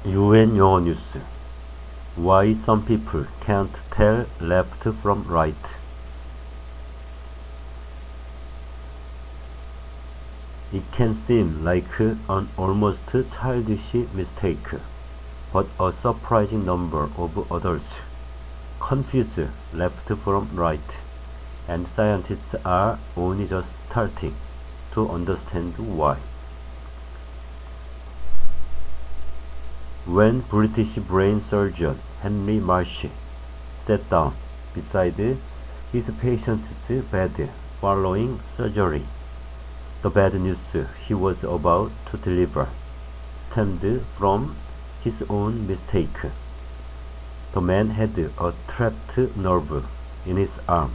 UN 영어뉴스. Why some people can't tell left from right. It can seem like an almost childish mistake, but a surprising number of adults confuse left from right, and scientists are only just starting to understand why. When British brain surgeon Henry Marsh sat down beside his patient's bed following surgery, the bad news he was about to deliver stemmed from his own mistake. The man had a trapped nerve in his arm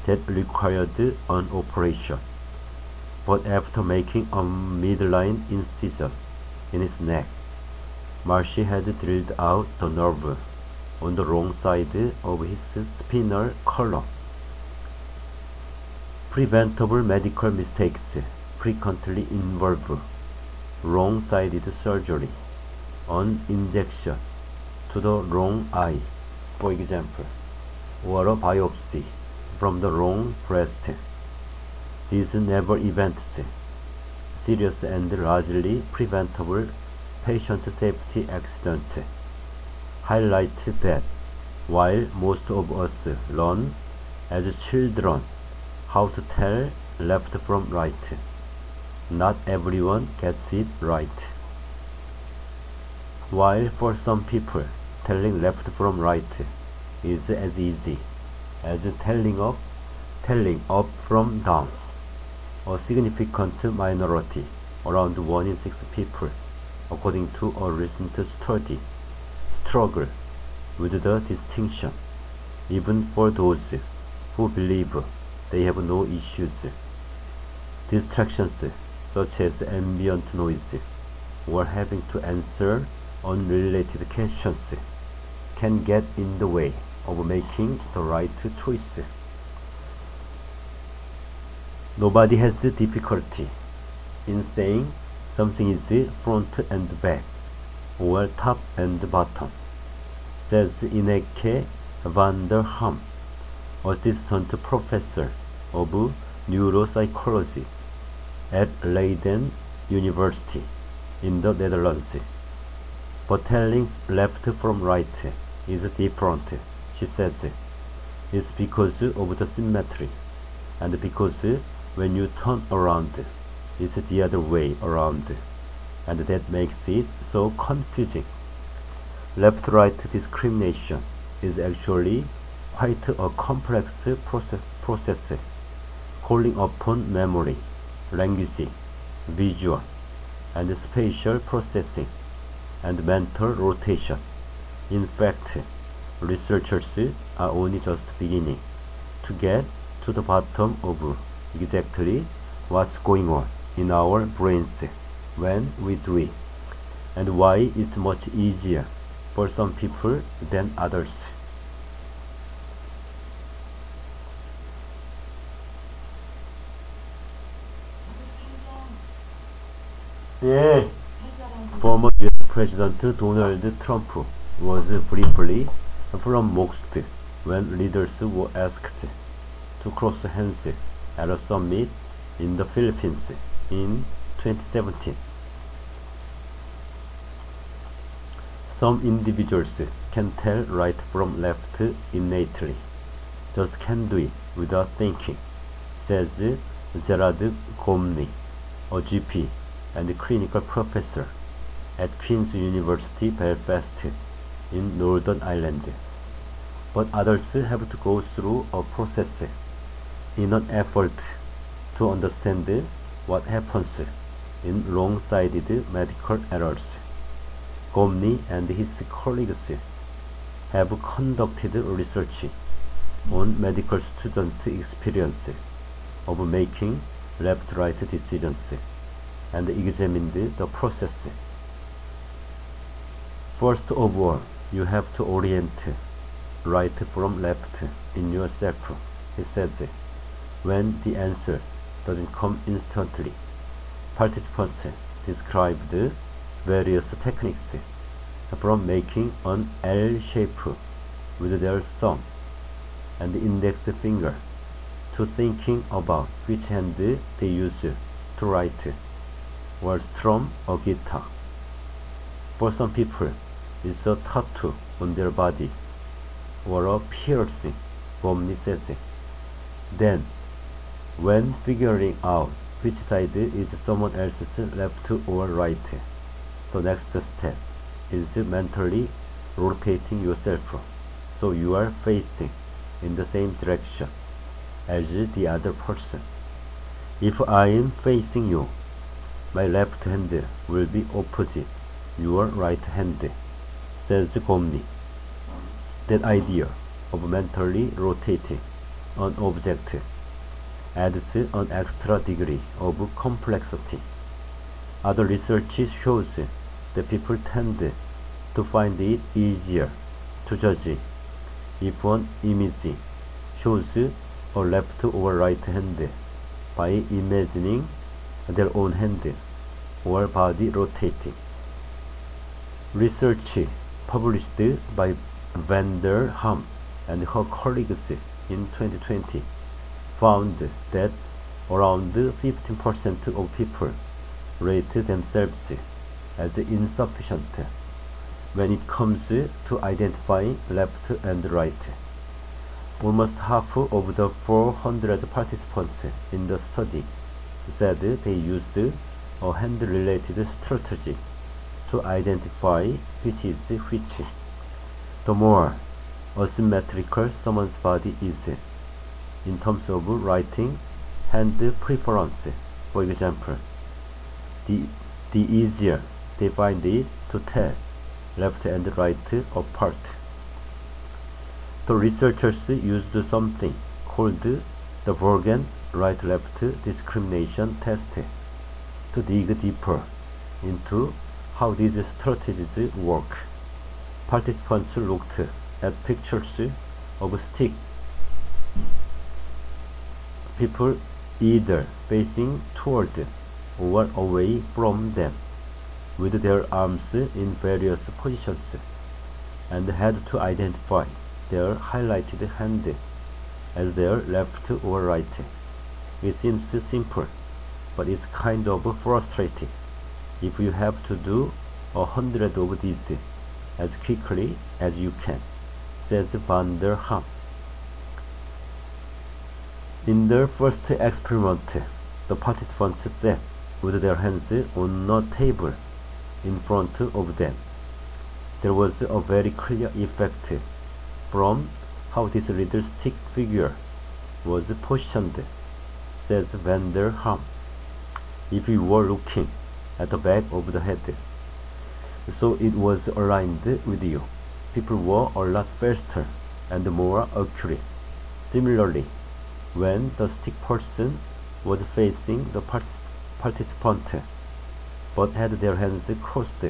that required an operation, but after making a midline incision in his neck, Marsh had drilled out the nerve on the wrong side of his spinal column. Preventable medical mistakes frequently involve wrong-sided surgery, an injection to the wrong eye, for example, or a biopsy from the wrong breast. These never events, serious and largely preventable patient safety accidents, highlight that while most of us learn as children how to tell left from right, not everyone gets it right. While for some people telling left from right is as easy as telling up from down, a significant minority, around 1 in 6 people, according to a recent study, struggle with the distinction, even for those who believe they have no issues. Distractions such as ambient noise or having to answer unrelated questions can get in the way of making the right choice. Nobody has difficulty in saying something is front and back or top and bottom, says Ineke van der Ham, assistant professor of neuropsychology at Leiden University in the Netherlands. But telling left from right is different, she says. It's because of the symmetry, and because when you turn around, it's the other way around, and that makes it so confusing. Left-right discrimination is actually quite a complex process, calling upon memory, language, visual, and spatial processing, and mental rotation. In fact, researchers are only just beginning to get to the bottom of exactly what's going on in our brains when we do it, and why it's much easier for some people than others. 예. Former US President Donald Trump was briefly flummoxed when leaders were asked to cross hands at a summit in the Philippines in 2017. Some individuals can tell right from left innately, just can do it without thinking, says Gerard Gomney, a GP and clinical professor at Queen's University Belfast in Northern Ireland. But others have to go through a process in an effort to understand what happens in wrong-sided medical errors. Gomney and his colleagues have conducted research on medical students' experience of making left-right decisions and examined the process. First of all, you have to orient right from left in yourself, he says. When the answer doesn't come instantly, participants described various techniques from making an L shape with their thumb and index finger to thinking about which hand they use to write or strum a guitar. For some people, it's a tattoo on their body or a piercing, Bomni says. Then, when figuring out which side is someone else's left or right, the next step is mentally rotating yourself so you are facing in the same direction as the other person. If I am facing you, my left hand will be opposite your right hand, says Gomni. That idea of mentally rotating an object adds an extra degree of complexity. Other research shows that people tend to find it easier to judge if an image shows a left or right hand by imagining their own hand or body rotating. Research published by Van der Ham and her colleagues in 2020 found that around 15% of people rate themselves as insufficient when it comes to identifying left and right. Almost half of the 400 participants in the study said they used a hand-related strategy to identify which is which. The more asymmetrical someone's body is in terms of writing hand preference, for example, the easier they find it to tell left and right apart. The researchers used something called the Bergen right-left discrimination test to dig deeper into how these strategies work. Participants looked at pictures of stick people either facing toward or away from them with their arms in various positions and had to identify their highlighted hand as their left or right. It seems simple, but it's kind of frustrating if you have to do 100 of these as quickly as you can, says Van der Ham. In their first experiment, the participants sat with their hands on a table in front of them. There was a very clear effect from how this little stick figure was positioned, says Van der Ham. If you were looking at the back of the head, so it was aligned with you, people were a lot faster and more accurate. Similarly, when the stick person was facing the participant but had their hands crossed,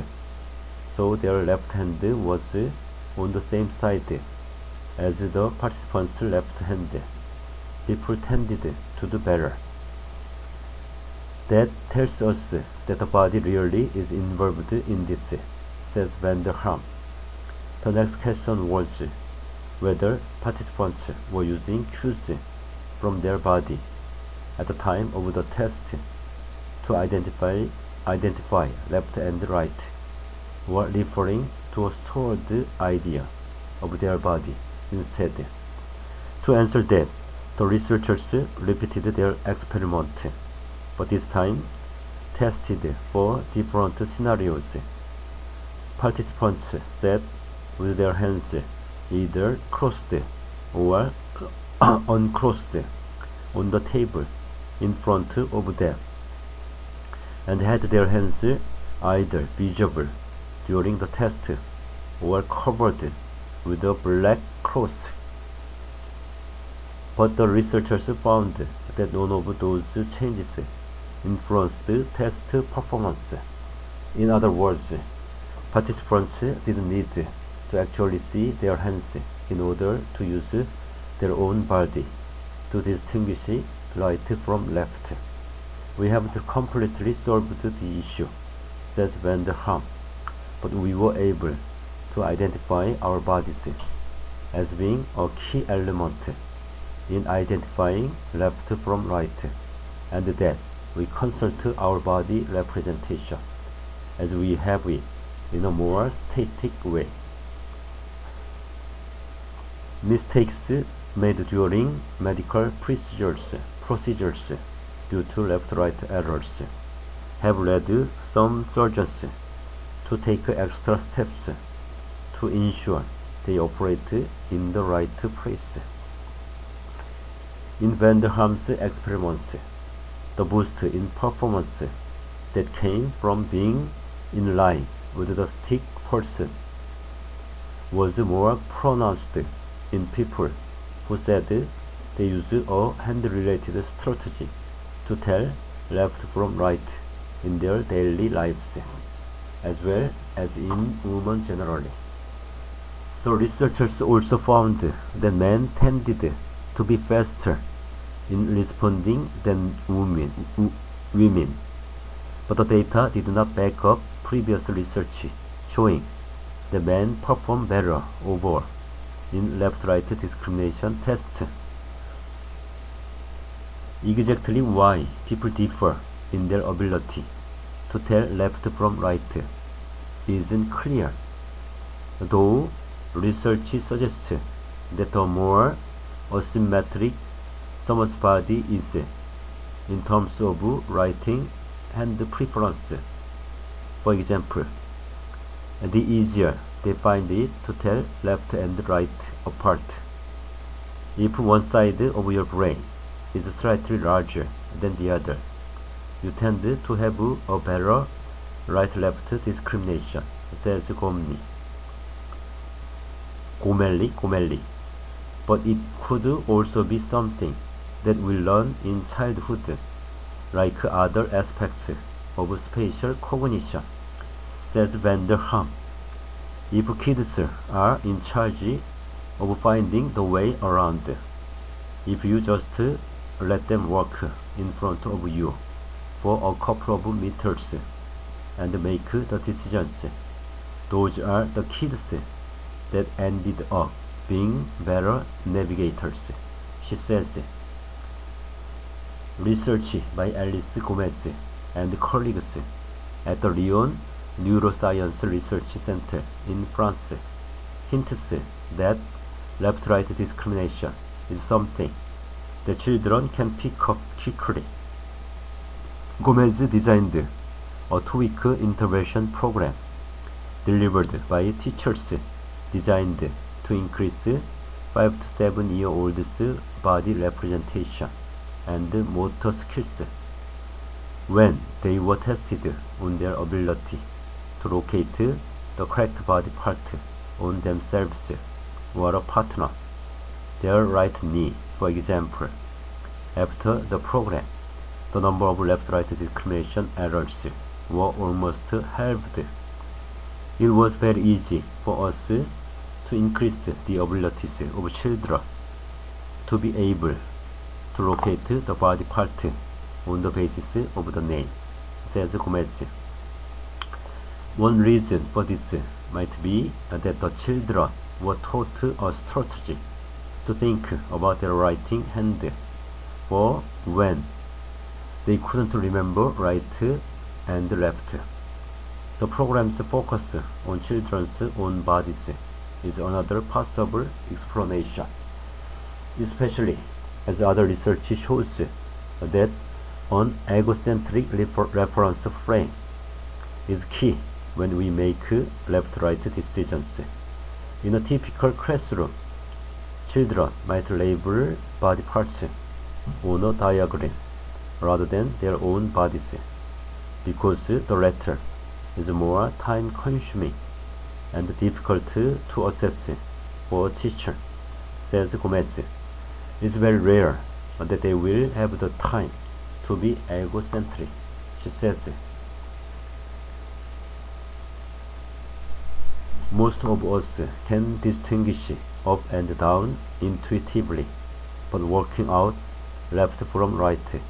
so their left hand was on the same side as the participant's left hand, people tended to do better. That tells us that the body really is involved in this, says Van der Ham. The next question was whether participants were using cues from their body at the time of the test to identify left and right, or referring to a stored idea of their body instead. To answer that, the researchers repeated their experiment, but this time tested for different scenarios. Participants sat with their hands either crossed or uncrossed on the table in front of them and had their hands either visible during the test or covered with a black cloth. But the researchers found that none of those changes influenced test performance. In other words, participants didn't need to actually see their hands in order to use their own body to distinguish right from left. We haven't completely solved the issue, says Van der Ham, but we were able to identify our bodies as being a key element in identifying left from right, and that we consult our body representation as we have it in a more static way. Mistakes made during medical procedures due to left-right errors have led some surgeons to take extra steps to ensure they operate in the right place. In Vanderham's experiments, the boost in performance that came from being in line with the sick person was more pronounced in people who said they use a hand-related strategy to tell left from right in their daily lives, as well as in women generally. The researchers also found that men tended to be faster in responding than women, but the data did not back up previous research showing that men perform better overall in left-right discrimination tests. Exactly why people differ in their ability to tell left from right isn't clear, though research suggests that the more asymmetric someone's body is in terms of writing hand preference, for example, the easier they find it to tell left and right apart. If one side of your brain is slightly larger than the other, you tend to have a better right-left discrimination, says Gomelli. But it could also be something that we learn in childhood, like other aspects of spatial cognition, says Vanderham. If kids are in charge of finding the way around, if you just let them walk in front of you for a couple of meters and make the decisions, those are the kids that ended up being better navigators, she says. Research by Alice Gomez and colleagues at the Lyon Neuroscience Research Center in France hints that left-right discrimination is something that children can pick up quickly. Gomez designed a 2-week intervention program delivered by teachers designed to increase 5 to 7-year-olds' body representation and motor skills. When they were tested on their ability to locate the correct body part on themselves or a partner, their right knee, for example, after the program, the number of left-right discrimination errors were almost halved. It was very easy for us to increase the abilities of children to be able to locate the body part on the basis of the name, says Gomez. One reason for this might be that the children were taught a strategy to think about their writing hand for when they couldn't remember right and left. The program's focus on children's own bodies is another possible explanation, especially as other research shows that an egocentric reference frame is key when we make left-right decisions. In a typical classroom, children might label body parts on a diagram rather than their own bodies, because the latter is more time-consuming and difficult to assess for a teacher, says Gomez. It's very rare that they will have the time to be egocentric, she says. Most of us can distinguish up and down intuitively, but working out left from right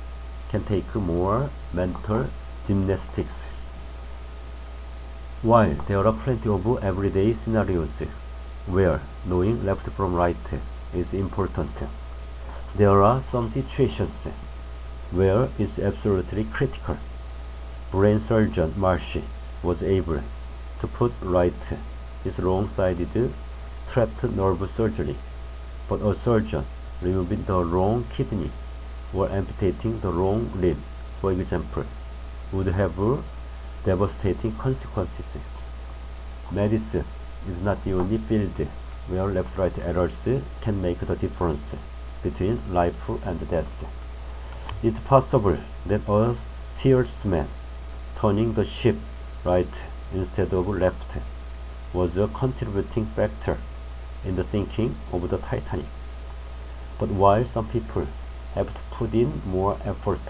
can take more mental gymnastics. While there are plenty of everyday scenarios where knowing left from right is important, there are some situations where it's absolutely critical. Brain surgeon Marshy was able to put right his wrong-sided trapped nerve surgery, but a surgeon removing the wrong kidney or amputating the wrong limb, for example, would have devastating consequences. Medicine is not the only field where left-right errors can make the difference between life and death. It's possible that a steersman turning the ship right instead of left was a contributing factor in the sinking of the Titanic. But while some people have to put in more effort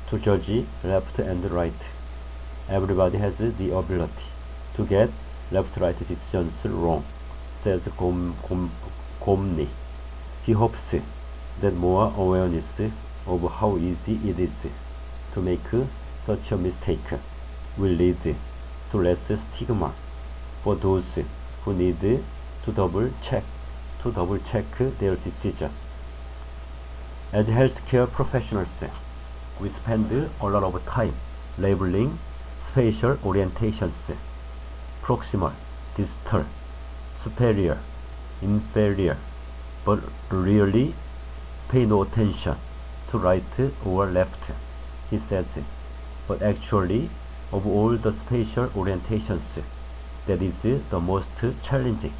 to judge left and right, everybody has the ability to get left-right decisions wrong, says Gomni. He hopes that more awareness of how easy it is to make such a mistake will lead to less stigma for those who need to double check their decision. As healthcare professionals, we spend a lot of time labeling spatial orientations: proximal, distal, superior, inferior, but really pay no attention to right or left, he says. But actually, of all the spatial orientations, that is the most challenging.